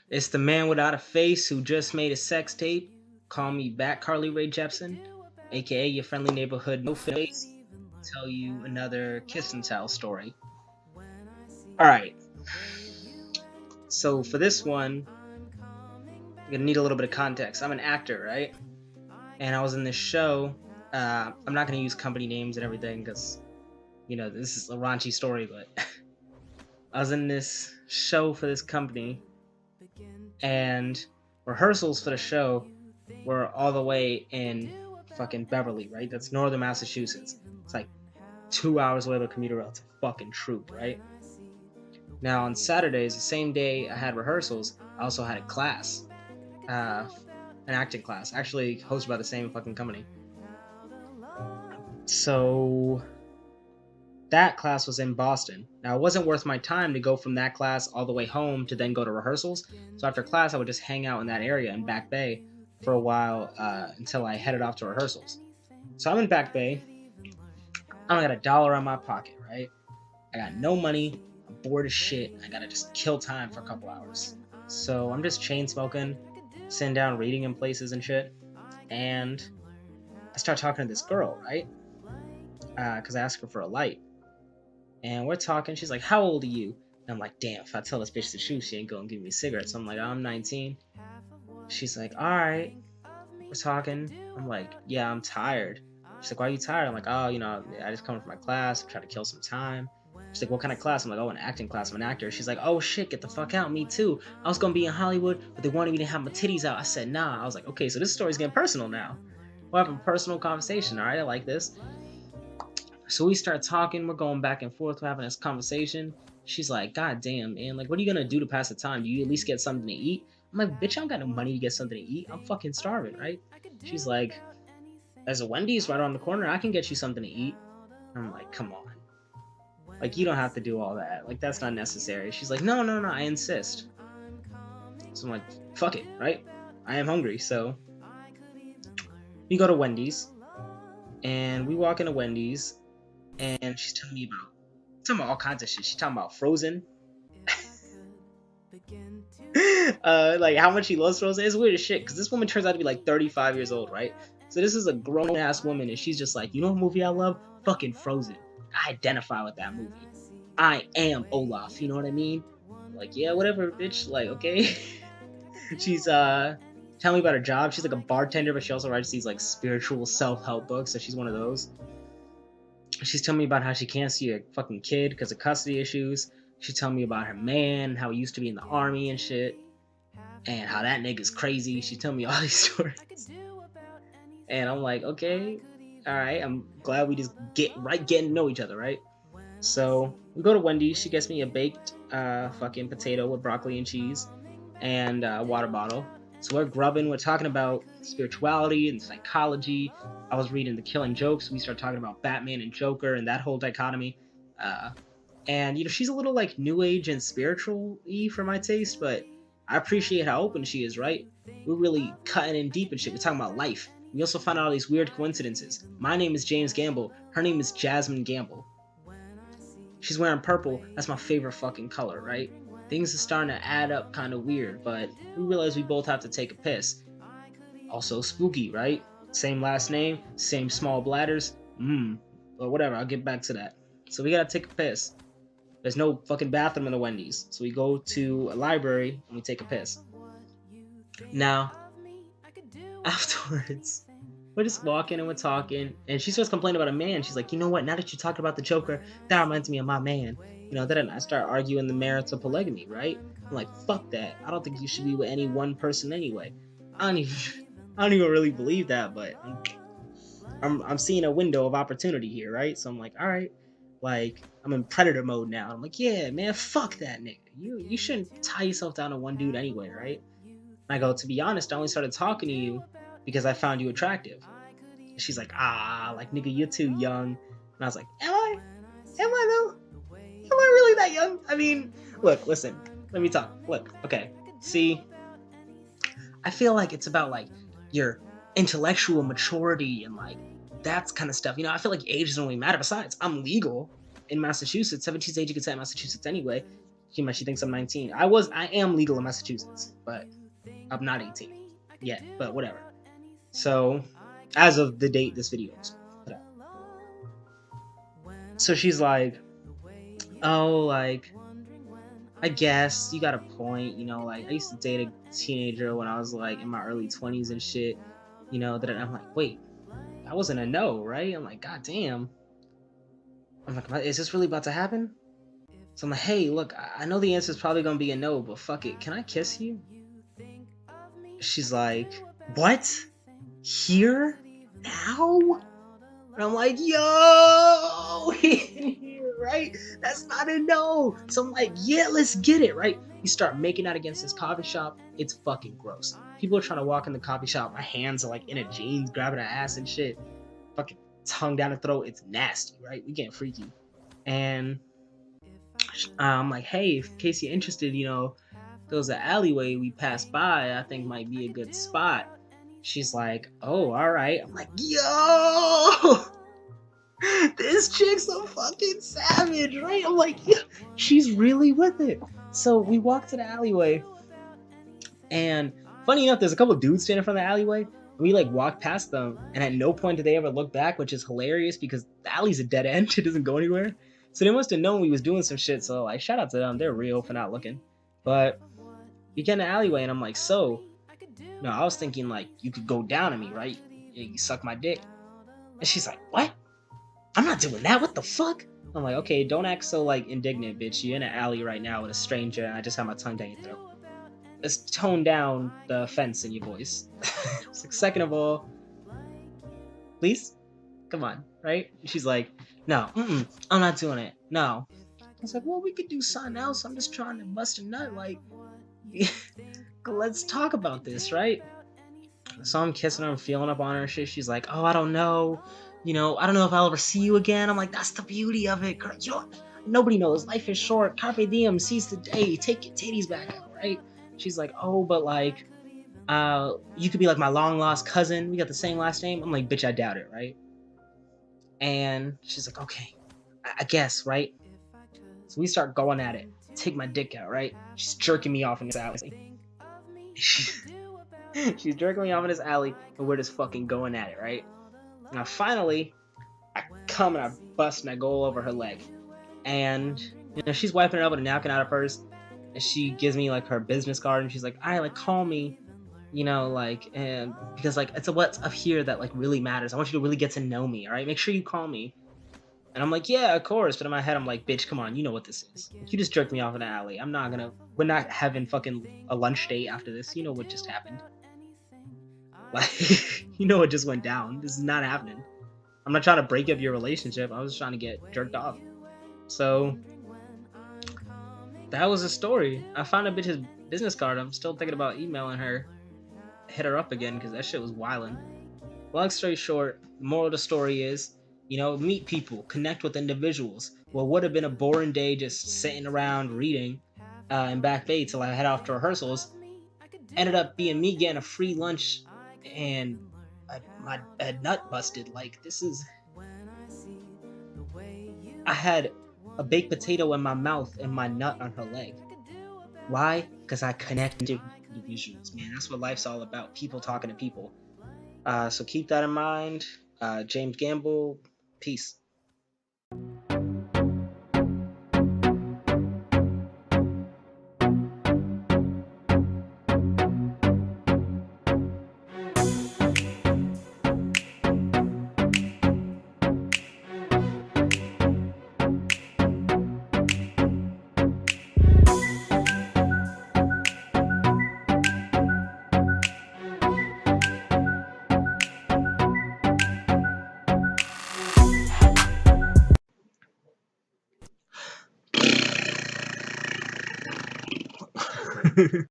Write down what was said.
It's the man without a face who just made a sex tape. Call me back, Carly Rae Jepsen, aka your friendly neighborhood no face. Tell you another kiss and tell story. All right. So for this one, I'm gonna need a little bit of context. I'm an actor, right? And I was in this show. I'm not gonna use company names and everything because this is a raunchy story, but I was in this show for this company, and rehearsals for the show were all the way in fucking Beverly, right? That's northern Massachusetts. It's like 2 hours away by commuter rail. It's a fucking troop, right? Now on Saturdays, the same day I had rehearsals, I also had a class, an acting class, actually hosted by the same fucking company. So that class was in Boston. Now it wasn't worth my time to go from that class all the way home to then go to rehearsals. So after class, I would just hang out in that area in Back Bay for a while until I headed off to rehearsals. So I'm in Back Bay. I don't got $1 in my pocket, right? I got no money. I'm bored as shit. I gotta just kill time for a couple hours. So I'm just chain smoking, sitting down reading in places and shit. And I start talking to this girl, right? Because I asked her for a light. And we're talking. She's like, "How old are you?" And I'm like, "Damn, if I tell this bitch the truth, she ain't gonna give me a cigarette." So I'm like, "I'm 19. She's like, "All right." We're talking. I'm like, "Yeah, I'm tired." She's like, "Why are you tired?" I'm like, "Oh, I just come from my class. I'm trying to kill some time." She's like, "What kind of class?" I'm like, "Oh, an acting class. I'm an actor." She's like, "Oh shit, get the fuck out. Me too. I was gonna be in Hollywood, but they wanted me to have my titties out." I said, "Nah." I was like, "Okay, so this story's getting personal now. We're having a personal conversation. All right, I like this." So we start talking. We're going back and forth. We're having this conversation. She's like, "God damn, man. Like, what are you gonna do to pass the time? Do you at least get something to eat?" I'm like, "Bitch, I don't got no money to get something to eat. I'm fucking starving, right?" She's like, "There's a Wendy's right around the corner. I can get you something to eat." I'm like, "Come on. Like, you don't have to do all that. Like, that's not necessary." She's like, "No, no, no. I insist." So I'm like, "Fuck it, right? I am hungry." So we go to Wendy's, and we walk into Wendy's, and she's talking about all kinds of shit. She's talking about Frozen. Like how much she loves Frozen. It's weird as shit because this woman turns out to be like 35 years old, right? So this is a grown ass woman, and she's just like, "You know what movie I love? Fucking Frozen. I identify with that movie. I am Olaf. You know what I mean?" I'm like, "Yeah, whatever, bitch. Like, okay." She's telling me about her job. She's like a bartender, but she also writes these like spiritual self-help books. So she's one of those. She's telling me about how she can't see a fucking kid because of custody issues. She's telling me about her man, how he used to be in the army and shit, and how that nigga's crazy. She's telling me all these stories. And I'm like, okay, all right. I'm glad we just getting to know each other, right? So we go to Wendy's. She gets me a baked fucking potato with broccoli and cheese and a water bottle. So we're grubbing. We're talking about spirituality and psychology. I was reading The Killing Joke, so we start talking about Batman and Joker and that whole dichotomy. And she's a little like new age and spiritual-y for my taste, but I appreciate how open she is, right? We're really cutting in deep and shit. We're talking about life. We also found out all these weird coincidences. My name is James Gamble. Her name is Jasmine Gamble. She's wearing purple. That's my favorite fucking color, right? Things are starting to add up kind of weird, but we realize we both have to take a piss. Also spooky, right? Same last name, same small bladders. But whatever, I'll get back to that. So we gotta take a piss. There's no fucking bathroom in the Wendy's. So we go to a library and we take a piss. Now, afterwards, we're just walking and we're talking, and she starts complaining about a man. She's like, "You know what? Now that you talked about the Joker, that reminds me of my man." Then I start arguing the merits of polygamy, right? I'm like, "Fuck that. I don't think you should be with any one person anyway." I don't even really believe that, but I'm seeing a window of opportunity here, right? So I'm like, all right, like I'm in predator mode now. I'm like, "Yeah, man, fuck that nigga. You shouldn't tie yourself down to one dude anyway, right?" And I go, "To be honest, I only started talking to you because I found you attractive." And she's like, like nigga, you're too young." And I was like, Am I? Am I though? Am I really that young? I mean, look, listen, let me talk. Look, okay. See, I feel like it's about like your intellectual maturity and like that's kind of stuff. I feel like age doesn't really matter. Besides, I'm legal in Massachusetts. 17's age you can say in Massachusetts anyway. She thinks I'm 19. I am legal in Massachusetts, but I'm not 18 yet. But whatever. So, as of the date this video is put out. So she's like, oh, like, I guess you got a point, you know, like, I used to date a teenager when I was, like, in my early 20s and shit, you know, that I'm like, wait, that wasn't a no, right? I'm like, god damn. I'm like, is this really about to happen? So I'm like, hey, look, I know the answer is probably gonna be a no, but fuck it, can I kiss you? She's like, what? Here? Now? And I'm like, yo, here, right? That's not a no. So I'm like, yeah, let's get it, right? We start making out against this coffee shop. It's fucking gross. People are trying to walk in the coffee shop. My hands are like in a jeans, grabbing her ass and shit. Fucking tongue down the throat. It's nasty, right? We getting freaky. And I'm like, hey, in case you're interested, you know, there's an alleyway we passed by. I think might be a good spot. She's like, oh, all right. I'm like, yo, this chick's a fucking savage, right? I'm like, yeah, she's really with it. So we walk to the alleyway, and funny enough, there's a couple dudes standing in front of the alleyway. And we like walk past them, and at no point did they ever look back, which is hilarious because the alley's a dead end. It doesn't go anywhere. So they must have known we was doing some shit. So like, shout out to them. They're real for not looking. But we get in the alleyway, and I'm like, so, no, I was thinking like you could go down on me, right? You suck my dick. And she's like, what? I'm not doing that. What the fuck? I'm like, okay, don't act so like indignant, bitch. You're in an alley right now with a stranger, and I just have my tongue down your throat. Let's tone down the offense in your voice. It's like, second of all, please, come on, right? She's like, no, I'm not doing it. No. I was like, well, we could do something else. I'm just trying to bust a nut. Like, let's talk about this, right? So I'm kissing her, I'm feeling up on her and shit. She's like, oh, I don't know. You know, I don't know if I'll ever see you again. I'm like, that's the beauty of it. Girl, nobody knows. Life is short. Carpe diem, seize the day. Take your titties back out, right? She's like, oh, but like, you could be like my long lost cousin. We got the same last name. I'm like, bitch, I doubt it, right? And she's like, okay, I guess, right? So we start going at it. Take my dick out, right? She's jerking me off in this alley. She's jerking me off in this alley, and we're just fucking going at it, right? Now, finally, I come and I bust and I go over her leg. And, you know, she's wiping it up with a napkin out of hers. And she gives me, like, her business card. And she's like, all right, like, call me. You know, like, and because, like, it's what's up here that, like, really matters. I want you to really get to know me, all right? Make sure you call me. And I'm like, yeah, of course. But in my head, I'm like, bitch, come on. You know what this is. You just jerked me off in the alley. We're not having fucking a lunch date after this. You know what just happened. Like, you know what just went down. This is not happening. I'm not trying to break up your relationship. I was trying to get jerked off. So, that was the story. I found a bitch's business card. I'm still thinking about emailing her. Hit her up again because that shit was wildin'. Long story short, the moral of the story is, you know, meet people, connect with individuals. What would have been a boring day just sitting around reading in Back Bay till I head off to rehearsals ended up being me getting a free lunch and my nut busted. Like, this is... I had a baked potato in my mouth and my nut on her leg. Why? Because I connected individuals, man. That's what life's all about. People talking to people. So keep that in mind. James Gamble, peace.